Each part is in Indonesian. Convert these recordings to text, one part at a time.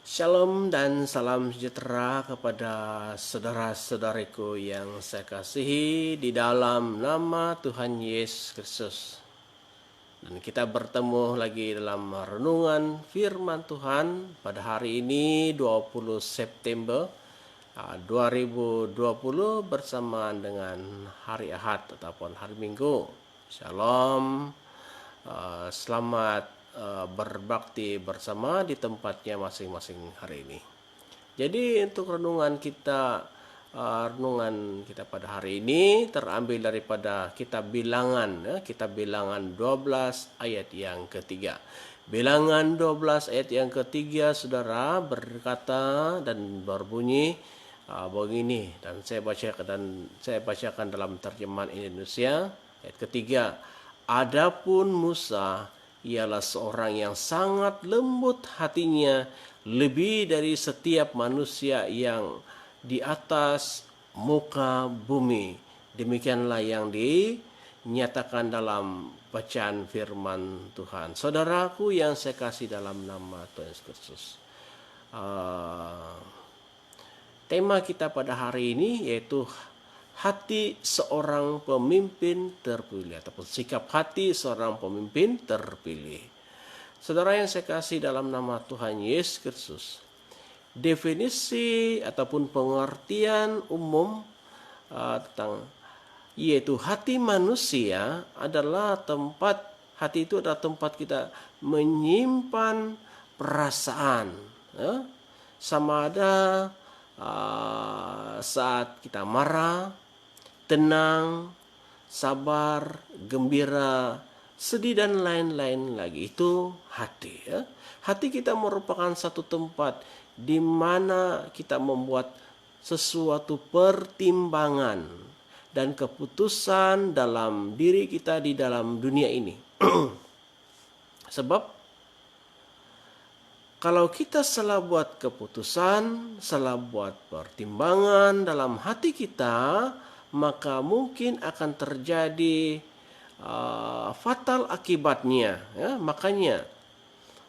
Shalom dan salam sejahtera kepada saudara-saudariku yang saya kasihi di dalam nama Tuhan Yesus Kristus. Dan kita bertemu lagi dalam renungan firman Tuhan pada hari ini 20 September 2020 bersamaan dengan hari Ahad ataupun hari Minggu. Shalom. Selamat berbakti bersama di tempatnya masing-masing hari ini. Jadi untuk renungan kita pada hari ini terambil daripada kitab Bilangan, kitab Bilangan 12 ayat yang ketiga. Bilangan 12 ayat yang ketiga, saudara, berkata dan berbunyi begini, dan saya bacakan dalam terjemahan Indonesia. Ayat ketiga, adapun Musa ialah seorang yang sangat lembut hatinya, lebih dari setiap manusia yang di atas muka bumi. Demikianlah yang dinyatakan dalam bacaan firman Tuhan. Saudaraku yang saya kasih dalam nama Tuhan Yesus Kristus, tema kita pada hari ini yaitu hati seorang pemimpin terpilih, ataupun sikap hati seorang pemimpin terpilih. Saudara yang saya kasih dalam nama Tuhan Yesus Kristus, definisi ataupun pengertian umum tentang yaitu hati manusia adalah hati itu adalah tempat kita menyimpan perasaan, sama ada saat kita marah, tenang, sabar, gembira, sedih dan lain-lain lagi. Itu hati. Hati kita merupakan satu tempat di mana kita membuat sesuatu pertimbangan dan keputusan dalam diri kita di dalam dunia ini. Sebab kalau kita salah buat keputusan, salah buat pertimbangan dalam hati kita, maka mungkin akan terjadi fatal akibatnya. Makanya,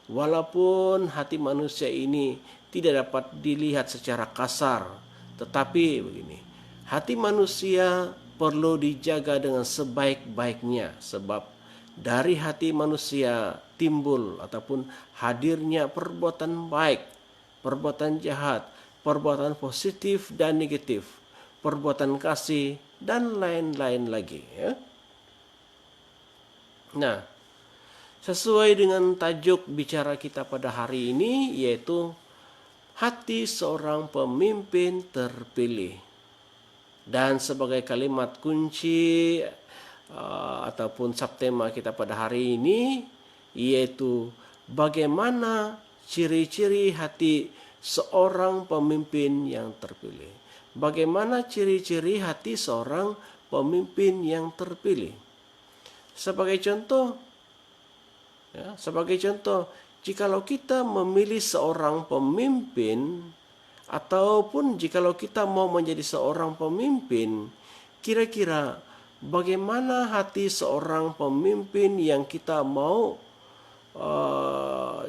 walaupun hati manusia ini tidak dapat dilihat secara kasar, tetapi begini, hati manusia perlu dijaga dengan sebaik-baiknya, sebab dari hati manusia timbul ataupun hadirnya perbuatan baik, perbuatan jahat, perbuatan positif dan negatif, perbuatan kasih, dan lain-lain lagi. Nah, sesuai dengan tajuk bicara kita pada hari ini, yaitu hati seorang pemimpin terpilih. Dan sebagai kalimat kunci ataupun subtema kita pada hari ini, yaitu bagaimana ciri-ciri hati seorang pemimpin yang terpilih. Bagaimana ciri-ciri hati seorang pemimpin yang terpilih? Sebagai contoh, jikalau kita memilih seorang pemimpin, ataupun jikalau kita mau menjadi seorang pemimpin, kira-kira bagaimana hati seorang pemimpin yang kita mau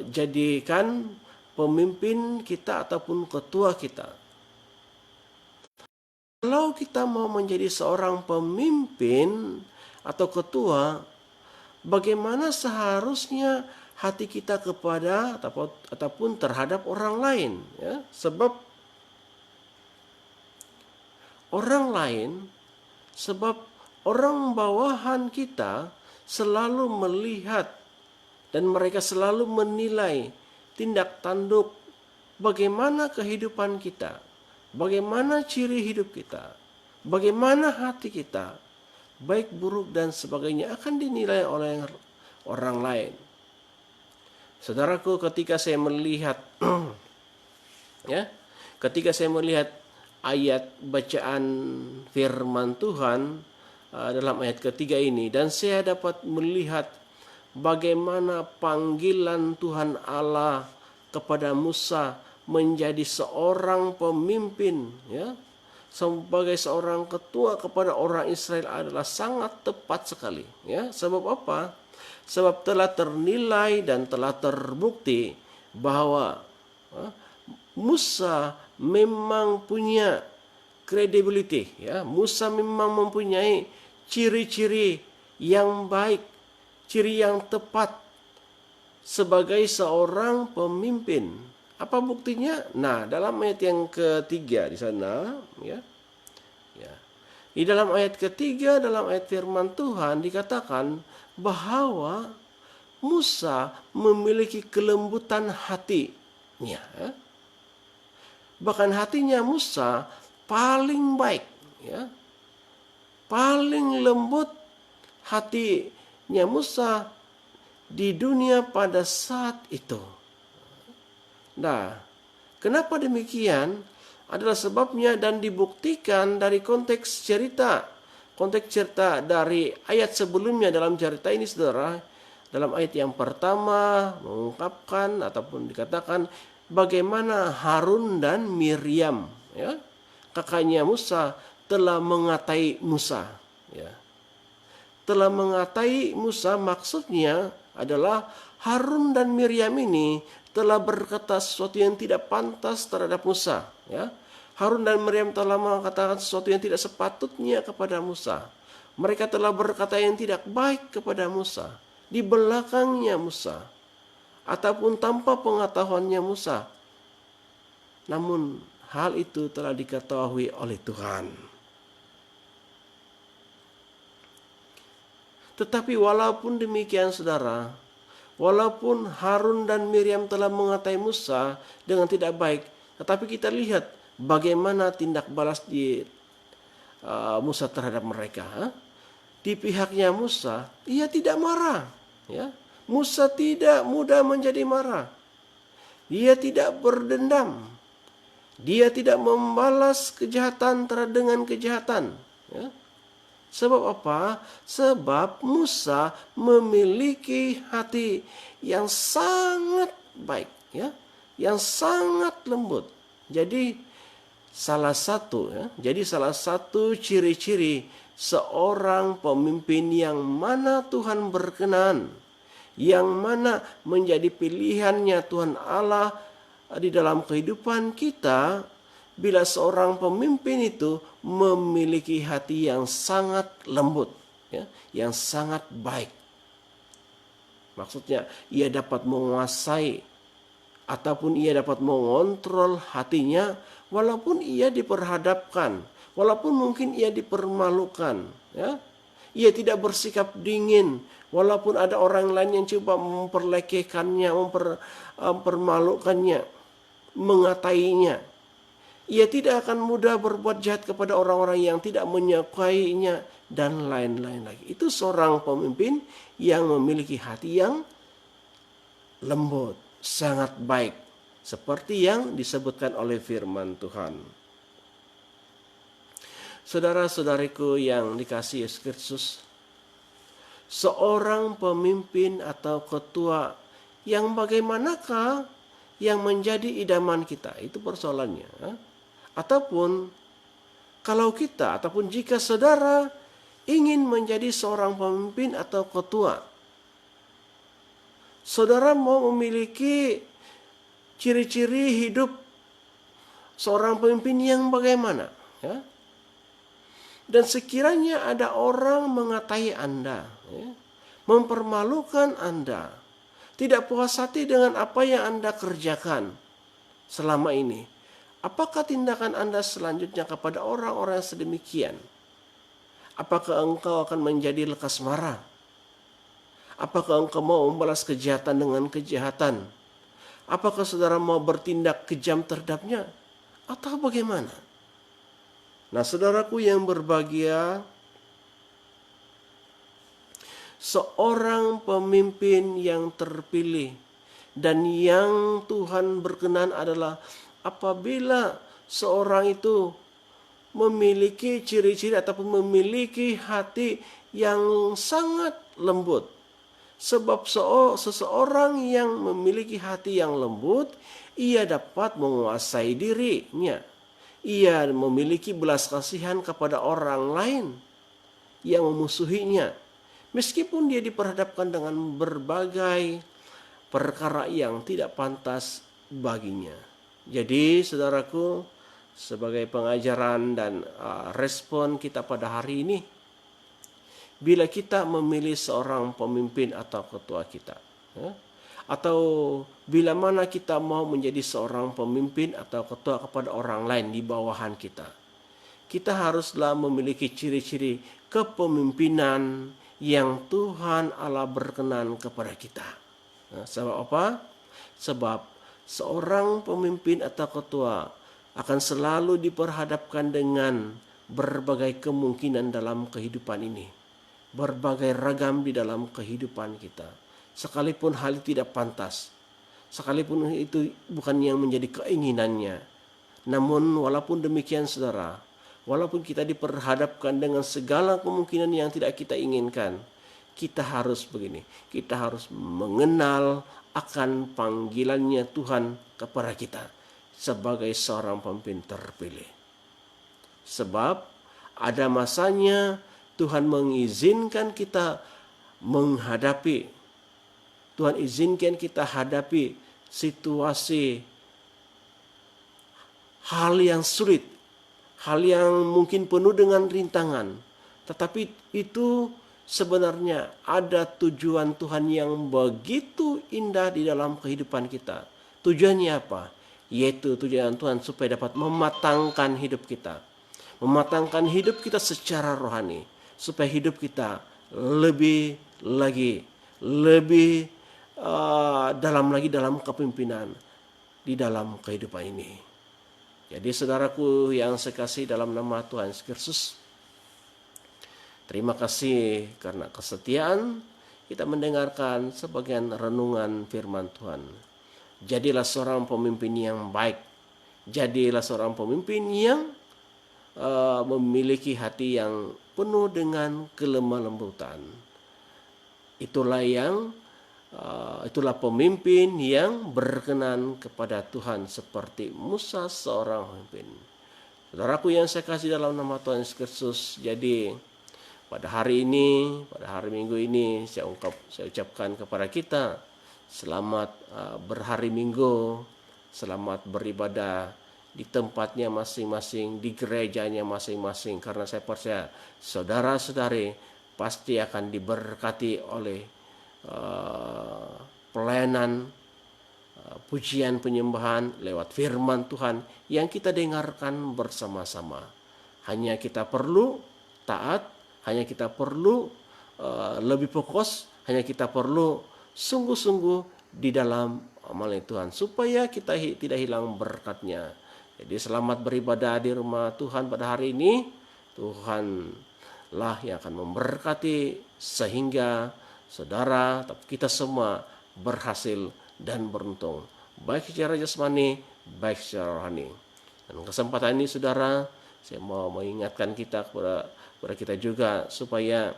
jadikan pemimpin kita ataupun ketua kita? Kalau kita mau menjadi seorang pemimpin atau ketua, bagaimana seharusnya hati kita kepada ataupun terhadap orang lain? Sebab orang bawahan kita selalu melihat dan mereka selalu menilai tindak tanduk bagaimana kehidupan kita, bagaimana ciri hidup kita, bagaimana hati kita, baik buruk dan sebagainya akan dinilai oleh orang lain. Saudaraku, ketika saya melihat ayat bacaan firman Tuhan dalam ayat ketiga ini, dan saya dapat melihat bagaimana panggilan Tuhan Allah kepada Musa menjadi seorang pemimpin, sebagai seorang ketua kepada orang Israel adalah sangat tepat sekali. Sebab apa? Sebab telah ternilai dan telah terbukti bahwa Musa memang punya credibility, ya. Musa memang mempunyai ciri-ciri yang baik, ciri yang tepat sebagai seorang pemimpin. Apa buktinya? Nah, dalam ayat yang ketiga di sana, ya. Ya. Di dalam ayat ketiga, dalam ayat firman Tuhan dikatakan bahwa Musa memiliki kelembutan hatinya. Bahkan hatinya Musa paling baik, ya. Paling lembut hatinya Musa di dunia pada saat itu. Nah, kenapa demikian? Adalah sebabnya dan dibuktikan dari konteks cerita. Konteks cerita dari ayat sebelumnya dalam cerita ini, saudara. Dalam ayat yang pertama mengungkapkan ataupun dikatakan bagaimana Harun dan Miriam, ya, kakaknya Musa, telah mengatai Musa, ya. Telah mengatai Musa maksudnya adalah Harun dan Miriam ini telah berkata sesuatu yang tidak pantas terhadap Musa, ya. Harun dan Miriam telah mengatakan sesuatu yang tidak sepatutnya kepada Musa. Mereka telah berkata yang tidak baik kepada Musa di belakangnya Musa ataupun tanpa pengetahuannya Musa. Namun hal itu telah diketahui oleh Tuhan. Tetapi walaupun demikian, saudara, walaupun Harun dan Miriam telah mengatai Musa dengan tidak baik, tetapi kita lihat bagaimana tindak balas di Musa terhadap mereka. Di pihaknya Musa, ia tidak marah, ya. Musa tidak mudah menjadi marah. Dia tidak berdendam. Dia tidak membalas kejahatan dengan kejahatan, ya. Sebab apa? Sebab Musa memiliki hati yang sangat baik, ya, yang sangat lembut. Jadi salah satu ciri-ciri seorang pemimpin yang mana Tuhan berkenan, yang mana menjadi pilihannya Tuhan Allah di dalam kehidupan kita, bila seorang pemimpin itu memiliki hati yang sangat lembut, ya, yang sangat baik. Maksudnya ia dapat menguasai ataupun ia dapat mengontrol hatinya walaupun ia diperhadapkan, walaupun mungkin ia dipermalukan, ya. Ia tidak bersikap dingin walaupun ada orang lain yang coba memperlekehkannya, mempermalukannya, mengatainya. Ia tidak akan mudah berbuat jahat kepada orang-orang yang tidak menyukainya dan lain-lain lagi. Itu seorang pemimpin yang memiliki hati yang lembut, sangat baik, seperti yang disebutkan oleh firman Tuhan. Saudara-saudariku yang dikasihi Yesus Kristus, seorang pemimpin atau ketua yang bagaimanakah yang menjadi idaman kita? Itu persoalannya. Ataupun kalau kita ataupun jika saudara ingin menjadi seorang pemimpin atau ketua, saudara mau memiliki ciri-ciri hidup seorang pemimpin yang bagaimana, ya? Dan sekiranya ada orang mengatai Anda, ya, mempermalukan Anda, tidak puas hati dengan apa yang Anda kerjakan selama ini, apakah tindakan Anda selanjutnya kepada orang-orang yang sedemikian? Apakah engkau akan menjadi lekas marah? Apakah engkau mau membalas kejahatan dengan kejahatan? Apakah saudara mau bertindak kejam terhadapnya? Atau bagaimana? Nah, saudaraku yang berbahagia, seorang pemimpin yang terpilih dan yang Tuhan berkenan adalah apabila seorang itu memiliki ciri-ciri ataupun memiliki hati yang sangat lembut. Sebab seseorang yang memiliki hati yang lembut, ia dapat menguasai dirinya. Ia memiliki belas kasihan kepada orang lain yang memusuhinya, meskipun dia diperhadapkan dengan berbagai perkara yang tidak pantas baginya. Jadi saudaraku, sebagai pengajaran dan respon kita pada hari ini, bila kita memilih seorang pemimpin atau ketua kita, ya, atau bila mana kita mau menjadi seorang pemimpin atau ketua kepada orang lain di bawahan kita, kita haruslah memiliki ciri-ciri kepemimpinan yang Tuhan Allah berkenan kepada kita. Nah, sebab apa? Sebab seorang pemimpin atau ketua akan selalu diperhadapkan dengan berbagai kemungkinan dalam kehidupan ini, berbagai ragam di dalam kehidupan kita. Sekalipun hal itu tidak pantas, sekalipun itu bukan yang menjadi keinginannya, namun walaupun demikian saudara, walaupun kita diperhadapkan dengan segala kemungkinan yang tidak kita inginkan, kita harus begini, kita harus mengenal akan panggilannya Tuhan kepada kita sebagai seorang pemimpin terpilih. Sebab ada masanya Tuhan mengizinkan kita menghadapi, Tuhan izinkan kita hadapi situasi hal yang sulit, hal yang mungkin penuh dengan rintangan. Tetapi itu sebenarnya ada tujuan Tuhan yang begitu indah di dalam kehidupan kita. Tujuannya apa? Yaitu tujuan Tuhan supaya dapat mematangkan hidup kita. Mematangkan hidup kita secara rohani. Supaya hidup kita lebih dalam lagi dalam kepemimpinan di dalam kehidupan ini. Jadi saudaraku yang saya kasih dalam nama Tuhan Yesus Kristus, terima kasih karena kesetiaan kita mendengarkan sebagian renungan firman Tuhan. Jadilah seorang pemimpin yang baik. Jadilah seorang pemimpin yang memiliki hati yang penuh dengan kelemah lembutan. Itulah pemimpin yang berkenan kepada Tuhan seperti Musa seorang pemimpin. Saudaraku yang saya kasih dalam nama Tuhan Yesus Kristus, jadi pada hari ini, pada hari Minggu ini saya ucapkan kepada kita selamat berhari Minggu, selamat beribadah di tempatnya masing-masing, di gerejanya masing-masing, karena saya percaya saudara-saudari pasti akan diberkati oleh pelayanan pujian penyembahan lewat firman Tuhan yang kita dengarkan bersama-sama. Hanya kita perlu taat, hanya kita perlu lebih fokus, hanya kita perlu sungguh-sungguh di dalam amal Tuhan supaya kita tidak hilang berkatnya. Jadi selamat beribadah di rumah Tuhan pada hari ini. Tuhanlah yang akan memberkati sehingga saudara, kita semua berhasil dan beruntung, baik secara jasmani, baik secara rohani. Dan kesempatan ini saudara, saya mau mengingatkan kita kepada kita juga supaya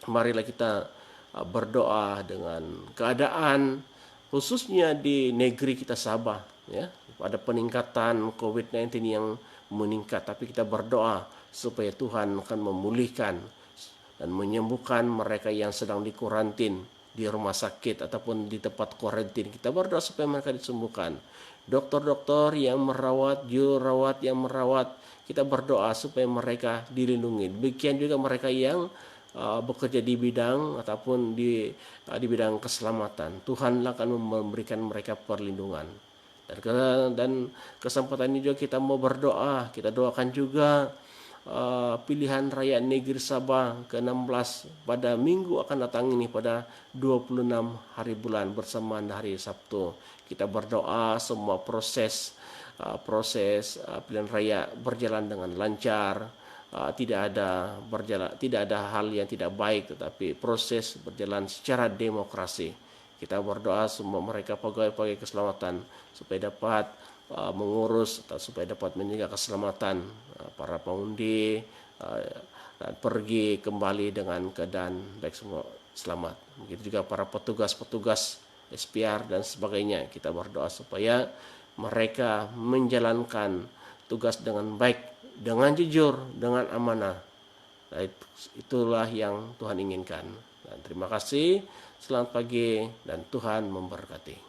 marilah kita berdoa dengan keadaan khususnya di negeri kita Sabah, ya, pada peningkatan COVID-19 yang meningkat, tapi kita berdoa supaya Tuhan akan memulihkan dan menyembuhkan mereka yang sedang dikuarantin di rumah sakit ataupun di tempat kuarantin. Kita berdoa supaya mereka disembuhkan. Dokter-dokter yang merawat, jururawat yang merawat, kita berdoa supaya mereka dilindungi. Demikian juga mereka yang bekerja di bidang ataupun di bidang keselamatan. Tuhan akan memberikan mereka perlindungan. Dan kesempatan ini juga kita mau berdoa. Kita doakan juga pilihan raya negeri Sabah ke-16 pada minggu akan datang ini pada 26 hari bulan bersamaan hari Sabtu. Kita berdoa semua proses pilihan raya berjalan dengan lancar. Tidak ada hal yang tidak baik, tetapi proses berjalan secara demokrasi. Kita berdoa semua mereka pegawai keselamatan supaya dapat mengurus atau supaya dapat menjaga keselamatan para pengundi dan pergi kembali dengan keadaan baik semua selamat. Begitu juga para petugas SPR dan sebagainya. Kita berdoa supaya mereka menjalankan tugas dengan baik, dengan jujur, dengan amanah. Nah, itulah yang Tuhan inginkan. Dan terima kasih, selamat pagi dan Tuhan memberkati.